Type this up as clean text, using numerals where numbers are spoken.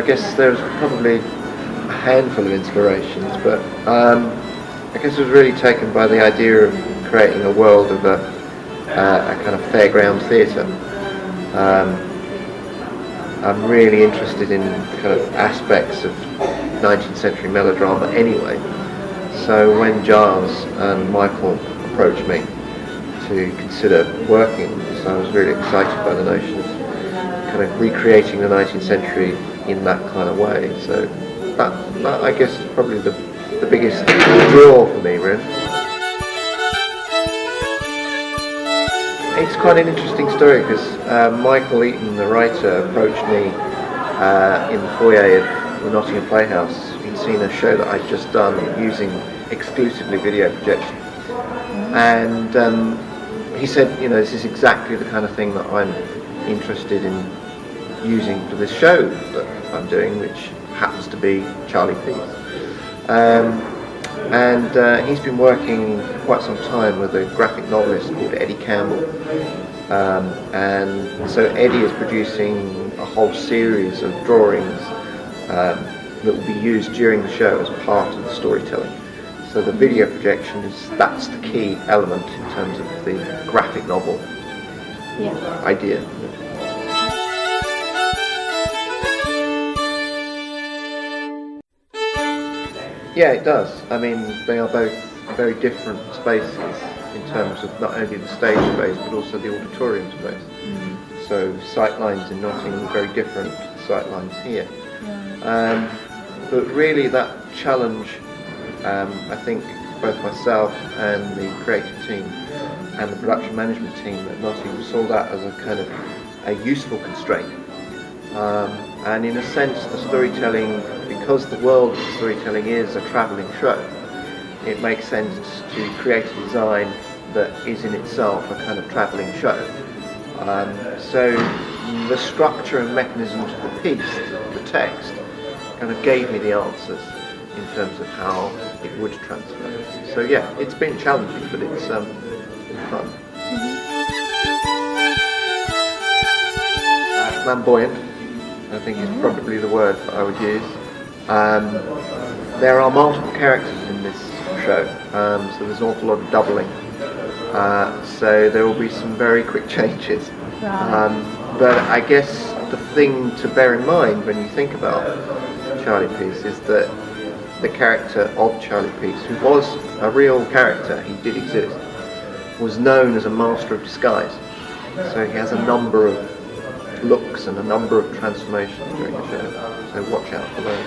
I guess there's probably a handful of inspirations, but I guess I was really taken by the idea of creating a world of a kind of fairground theatre. I'm really interested in kind of aspects of 19th century melodrama anyway. So when Giles and Michael approached me to consider working, so I was really excited by the notion of kind of recreating the 19th century in that kind of way. So that I guess is probably the biggest draw for me, really. It's quite an interesting story because Michael Eaton, the writer, approached me in the foyer of the Nottingham Playhouse. He'd seen a show that I'd just done using exclusively video projection, and he said, you know, this is exactly the kind of thing that I'm interested in using for this show that I'm doing, which happens to be Charlie Peace. And he's been working for quite some time with a graphic novelist called Eddie Campbell, and so Eddie is producing a whole series of drawings that will be used during the show as part of the storytelling. So the video projection that's the key element in terms of the graphic novel idea. Yeah, it does. I mean, they are both very different spaces in terms of not only the stage space but also the auditorium space. Mm. So sightlines in Nottingham are very different to the sightlines here. Yeah. But really that challenge, I think both myself and the creative team and the production management team at Nottingham saw that as a kind of a useful constraint. And in a sense the storytelling, because the world of storytelling is a travelling show, it makes sense to create a design that is in itself a kind of travelling show. So the structure and mechanisms of the piece, the text, kind of gave me the answers in terms of how it would transfer. So yeah, it's been challenging, but it's been fun. Flamboyant, I think is probably the word that I would use. There are multiple characters in this show, so there's an awful lot of doubling. So there will be some very quick changes. Right. But I guess the thing to bear in mind when you think about Charlie Peace is that the character of Charlie Peace, who was a real character, he did exist, was known as a master of disguise. So he has a number of looks and a number of transformations during the show. So watch out for those.